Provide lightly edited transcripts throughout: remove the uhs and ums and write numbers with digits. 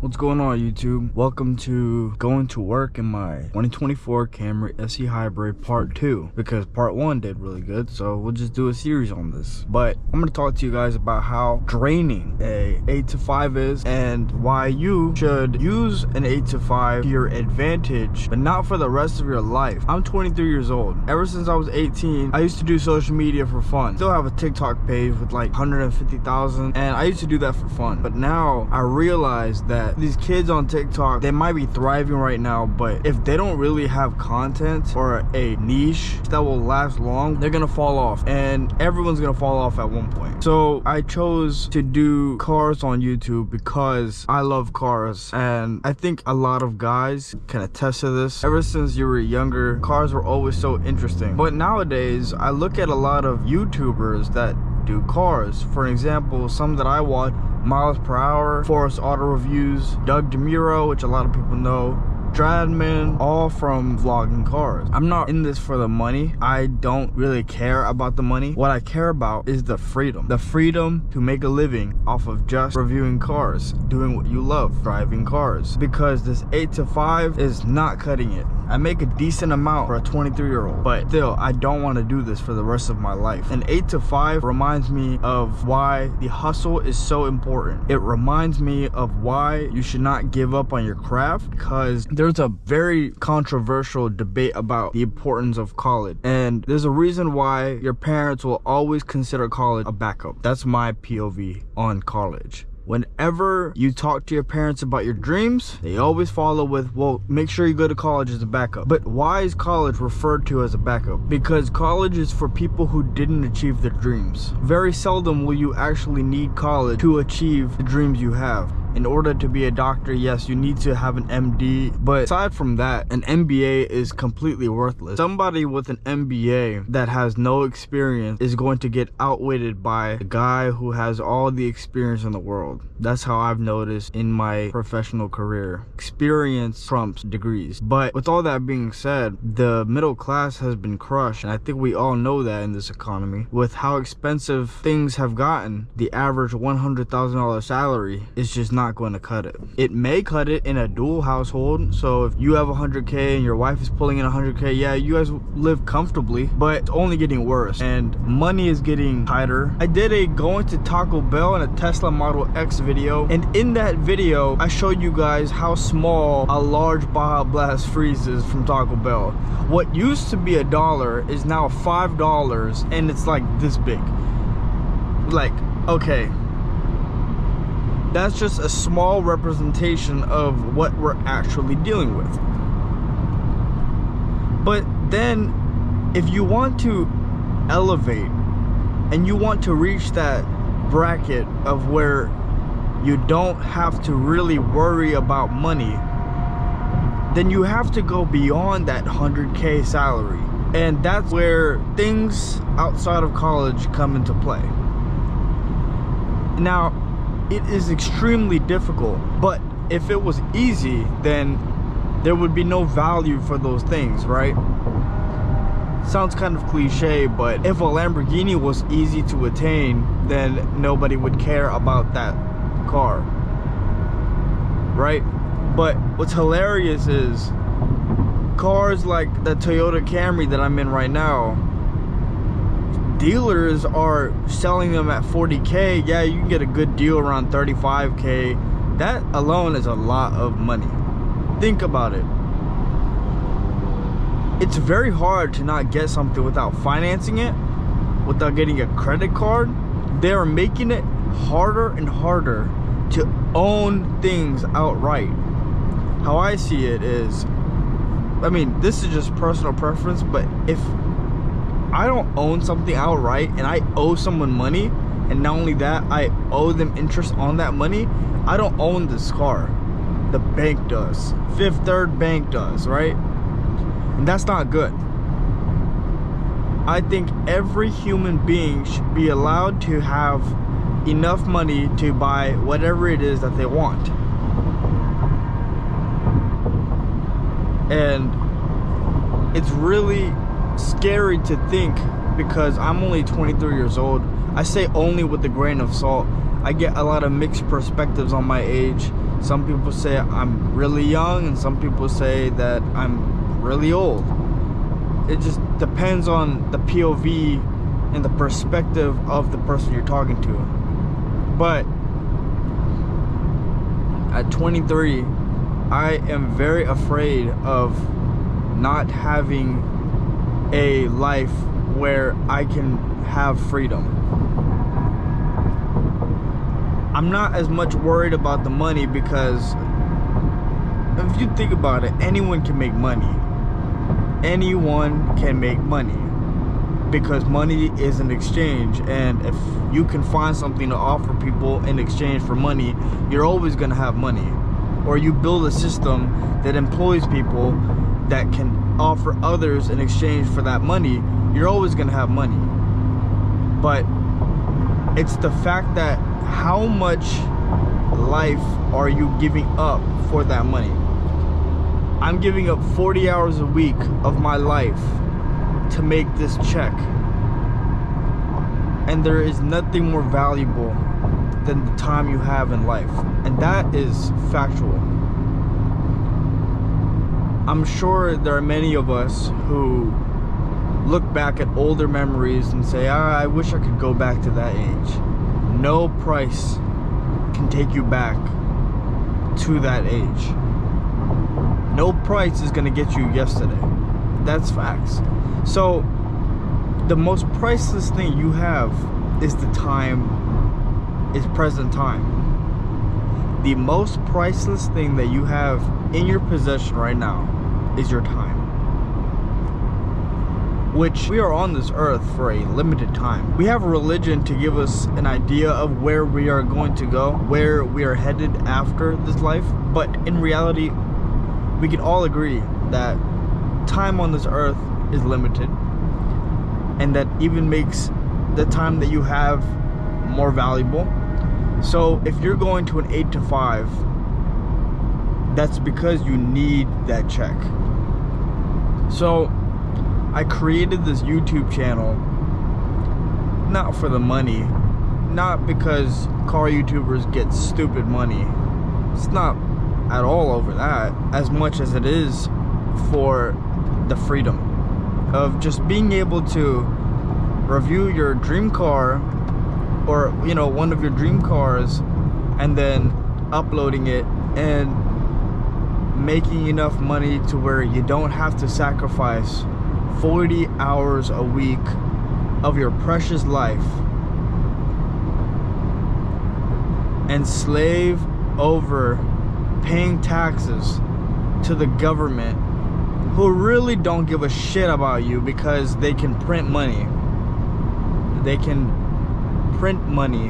What's going on, YouTube? Welcome to going to work in my 2024 Camry SE Hybrid Part 2, because Part 1 did really good, so we'll just do a series on this. But I'm going to talk to you guys about how draining a 8 to 5 is and why you should use an 8 to 5 to your advantage, but not for the rest of your life. I'm 23 years old. Ever since I was 18, I used to do social media for fun. Still have a TikTok page with like 150,000, and I used to do that for fun. But now I realize that these kids on TikTok, they might be thriving right now, but if they don't really have content or a niche that will last long, they're gonna fall off, and everyone's gonna fall off at one point. So I chose to do cars on YouTube because I love cars, and I think a lot of guys can attest to this. Ever since you were younger, cars were always so interesting. But nowadays, I look at a lot of YouTubers that do cars. For example, some that I watch: Miles Per Hour, Forest Auto Reviews, Doug DeMuro, which a lot of people know, Stradman, all from vlogging cars. I'm not in this for the money. I don't really care about the money. What I care about is the freedom. The freedom to make a living off of just reviewing cars, doing what you love, driving cars. Because this 8 to 5 is not cutting it. I make a decent amount for a 23-year-old, but still, I don't want to do this for the rest of my life. An 8 to 5 reminds me of why the hustle is so important. It reminds me of why you should not give up on your craft, because there's a very controversial debate about the importance of college. And there's a reason why your parents will always consider college a backup. That's my POV on college. Whenever you talk to your parents about your dreams, they always follow with, well, make sure you go to college as a backup. But why is college referred to as a backup? Because college is for people who didn't achieve their dreams. Very seldom will you actually need college to achieve the dreams you have. In order to be a doctor, yes, you need to have an MD, but aside from that, an MBA is completely worthless. Somebody with an MBA that has no experience is going to get outwitted by the guy who has all the experience in the world. That's how I've noticed in my professional career. Experience trumps degrees. But with all that being said, the middle class has been crushed, and I think we all know that in this economy. With how expensive things have gotten, the average $100,000 salary is just not going to cut it. It may cut it in a dual household, so if you have 100K and your wife is pulling in 100K, yeah, you guys live comfortably, but it's only getting worse and money is getting tighter. I did a going to Taco Bell and a Tesla Model X video, and in that video I showed you guys how small a large Baja Blast freeze is from Taco Bell. What used to be $1 is now $5, and it's like this big. Like, okay, that's just a small representation of what we're actually dealing with. But then, if you want to elevate and you want to reach that bracket of where you don't have to really worry about money, then you have to go beyond that 100K salary. And that's where things outside of college come into play. Now, it is extremely difficult, but if it was easy, then there would be no value for those things, right? Sounds kind of cliche, but if a Lamborghini was easy to attain, then nobody would care about that car, right? But what's hilarious is cars like the Toyota Camry that I'm in right now, dealers are selling them at 40K. Yeah, you can get a good deal around 35K. That alone is a lot of money. Think about it. It's very hard to not get something without financing it, without getting a credit card. They're making it harder and harder to own things outright. How I see it is, I mean, this is just personal preference, but if I don't own something outright and I owe someone money, and not only that, I owe them interest on that money, I don't own this car. The bank does. Fifth Third Bank does, right? And that's not good. I think every human being should be allowed to have enough money to buy whatever it is that they want. And it's really scary to think, because I'm only 23 years old. I say only with a grain of salt. I get a lot of mixed perspectives on my age. Some people say I'm really young, and some people say that I'm really old. It just depends on the POV and the perspective of the person you're talking to. But at 23, I am very afraid of not having a life where I can have freedom. I'm not as much worried about the money, because if you think about it, anyone can make money. Anyone can make money, because money is an exchange, and if you can find something to offer people in exchange for money, you're always going to have money. Or you build a system that employs people that can offer others in exchange for that money, you're always going to have money. But it's the fact that how much life are you giving up for that money? I'm giving up 40 hours a week of my life to make this check. And there is nothing more valuable than the time you have in life. And that is factual. I'm sure there are many of us who look back at older memories and say, I wish I could go back to that age. No price can take you back to that age. No price is gonna get you yesterday. That's facts. So the most priceless thing you have is the time, is present time. The most priceless thing that you have in your possession right now is your time. Which we are on this earth for a limited time. We have a religion to give us an idea of where we are going to go, where we are headed after this life. But in reality, we can all agree that time on this earth is limited, and that even makes the time that you have more valuable. So if you're going to an 8 to 5, that's because you need that check. So I created this YouTube channel not for the money, not because car YouTubers get stupid money. It's not at all over that, as much as it is for the freedom of just being able to review your dream car, or one of your dream cars, and then uploading it and making enough money to where you don't have to sacrifice 40 hours a week of your precious life and slave over paying taxes to the government, who really don't give a shit about you because they can print money. They can print money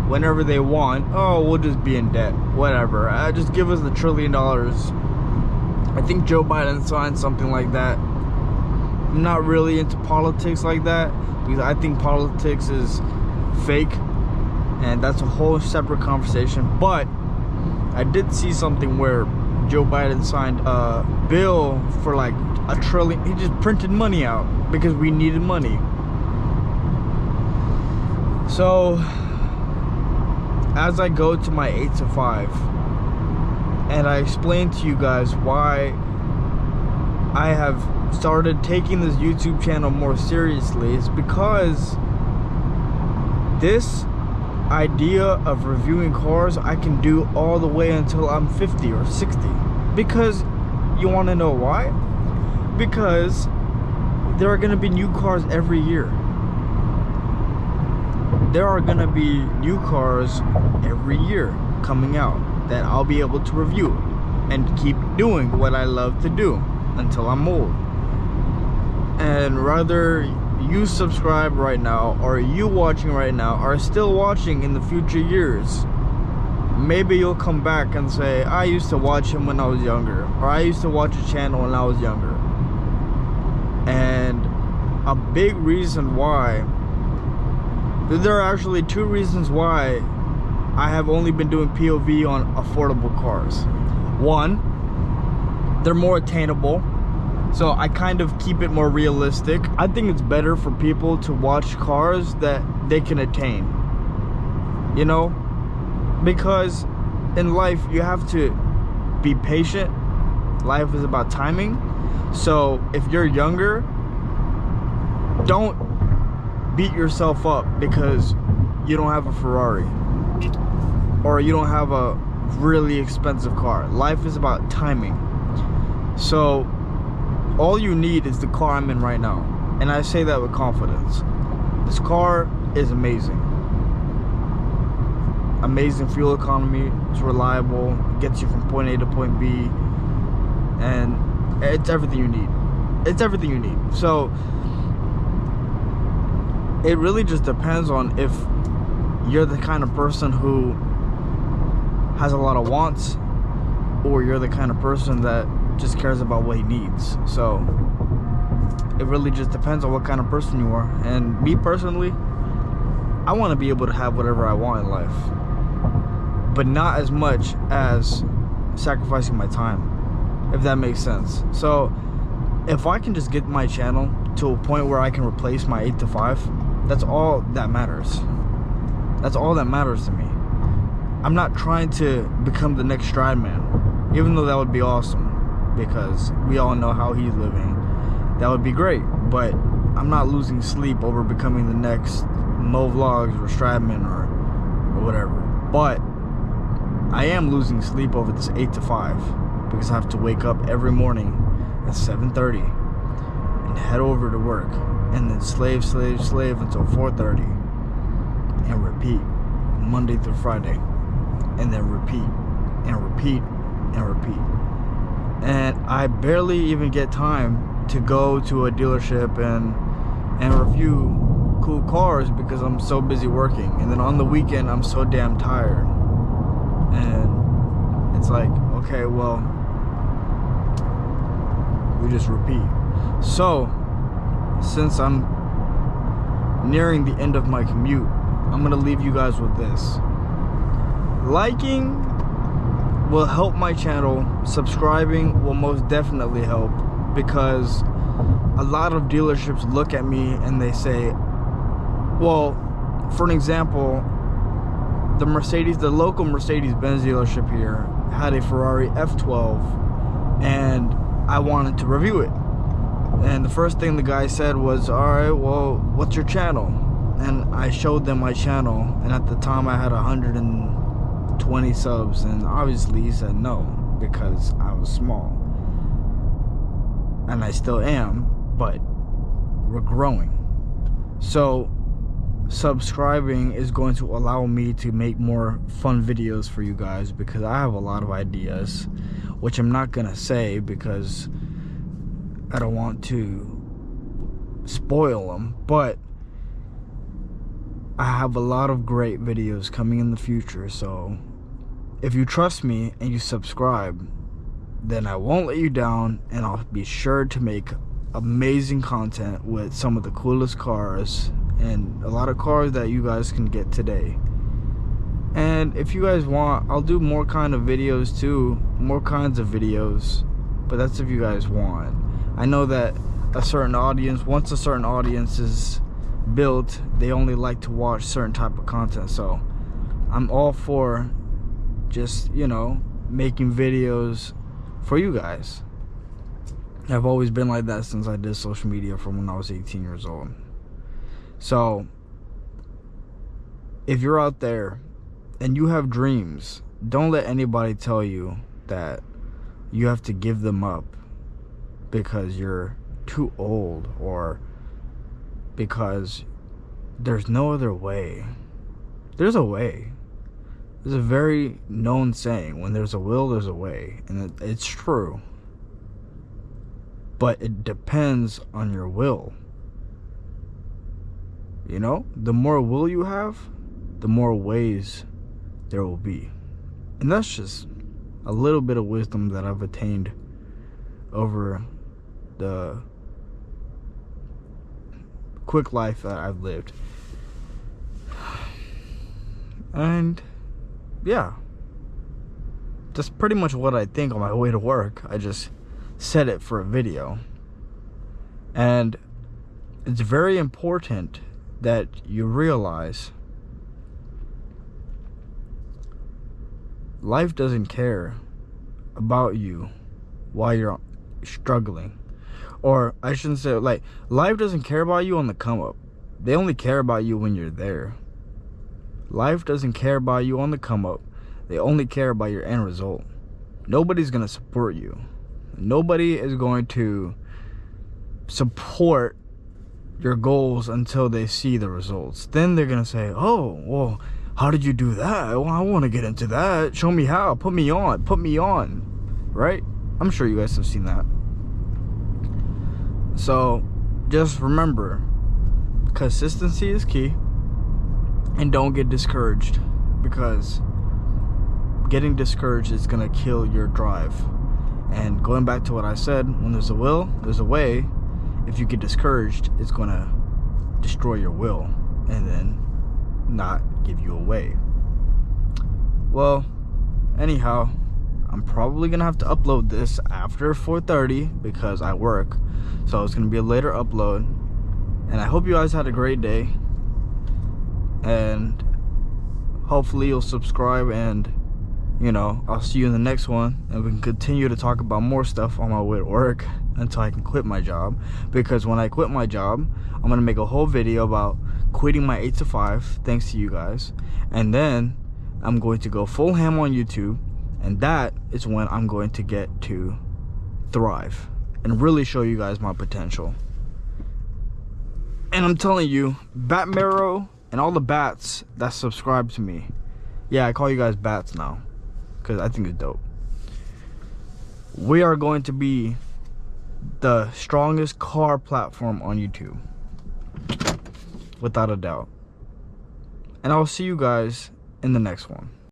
whenever they want. Oh, we'll just be in debt, whatever. Just give us the $1 trillion. I think Joe Biden signed something like that. I'm not really into politics like that, because I think politics is fake, and that's a whole separate conversation. But I did see something where Joe Biden signed a bill for like $1 trillion. He just printed money out because we needed money. So as I go to my 8 to 5 and I explain to you guys why I have started taking this YouTube channel more seriously, is because this idea of reviewing cars I can do all the way until I'm 50 or 60. Because you want to know why? Because there are going to be new cars every year. There are going to be new cars every year coming out that I'll be able to review and keep doing what I love to do until I'm old. And rather you subscribe right now, or you watching right now are still watching in the future years, maybe you'll come back and say, I used to watch him when I was younger, or I used to watch a channel when I was younger. And a big reason why, there are actually 2 reasons why I have only been doing POV on affordable cars. One, they're more attainable, so I kind of keep it more realistic. I think it's better for people to watch cars that they can attain, because in life, you have to be patient. Life is about timing. So if you're younger, don't beat yourself up because you don't have a Ferrari or you don't have a really expensive car. Life is about timing. So all you need is the car I'm in right now, and I say that with confidence. This car is amazing. Amazing fuel economy. It's reliable. Gets you from point A to point B, and it's everything you need. It's everything you need. So it really just depends on if you're the kind of person who has a lot of wants, or you're the kind of person that just cares about what he needs. So it really just depends on what kind of person you are. And me personally, I want to be able to have whatever I want in life, but not as much as sacrificing my time, if that makes sense. So if I can just get my channel to a point where I can replace my 8 to 5, that's all that matters. That's all that matters to me. I'm not trying to become the next Stride Man, even though that would be awesome, because we all know how he's living. That would be great, but I'm not losing sleep over becoming the next Mo Vlogs or Stradman or whatever. But I am losing sleep over this 8 to 5 because I have to wake up every morning at 7:30 and head over to work, and then slave until 4:30 and repeat Monday through Friday, and then repeat and repeat and repeat. And I barely even get time to go to a dealership and review cool cars because I'm so busy working. And then on the weekend, I'm so damn tired. And it's like, okay, well, we just repeat. So since I'm nearing the end of my commute, I'm gonna leave you guys with this. Liking will help my channel. Subscribing will most definitely help, because a lot of dealerships look at me and they say, well, for an example, the local Mercedes-Benz dealership here had a Ferrari F12 and I wanted to review it. And the first thing the guy said was, alright, well, what's your channel? And I showed them my channel, and at the time I had 120 subs, and obviously he said no, because I was small. And I still am, but we're growing. So subscribing is going to allow me to make more fun videos for you guys, because I have a lot of ideas, which I'm not gonna say because I don't want to spoil them, but I have a lot of great videos coming in the future. So if you trust me and you subscribe, then I won't let you down, and I'll be sure to make amazing content with some of the coolest cars, and a lot of cars that you guys can get today. And if you guys want, I'll do more kind of videos too, more kinds of videos, but that's if you guys want. I know that a certain audience, once a certain audience is built, they only like to watch certain type of content. So I'm all for just, you know, making videos for you guys. I've always been like that since I did social media from when I was 18 years old. So if you're out there and you have dreams, don't let anybody tell you that you have to give them up because you're too old, or because there's no other way. There's a way. There's a very known saying, when there's a will, there's a way, and it's true. But it depends on your will. You know, the more will you have, the more ways there will be. And that's just a little bit of wisdom that I've attained over the quick life that I've lived. And yeah, that's pretty much what I think on my way to work. I just said it for a video. And it's very important that you realize life doesn't care about you while you're struggling. Or I shouldn't say, like, life doesn't care about you on the come up. They only care about you when you're there. Life doesn't care about you on the come up. They only care about your end result. Nobody's gonna support you. Nobody is going to support your goals until they see the results. Then they're gonna say, oh, well, how did you do that? Well, I want to get into that. Show me how. Put me on. Right? I'm sure you guys have seen that. So just remember, consistency is key, and don't get discouraged, because getting discouraged is gonna kill your drive. And going back to what I said, when there's a will, there's a way. If you get discouraged, it's gonna destroy your will and then not give you a way. Well, anyhow, I'm probably gonna have to upload this after 4:30 because I work, so it's gonna be a later upload. And I hope you guys had a great day, and hopefully you'll subscribe, and you know, I'll see you in the next one, and we can continue to talk about more stuff on my way to work until I can quit my job. Because when I quit my job, I'm gonna make a whole video about quitting my 8 to 5, thanks to you guys. And then I'm going to go full ham on YouTube, and that is when I'm going to get to thrive and really show you guys my potential. And I'm telling you, Bat Marrow and all the bats that subscribe to me, yeah, I call you guys bats now because I think it's dope. We are going to be the strongest car platform on YouTube, without a doubt. And I'll see you guys in the next one.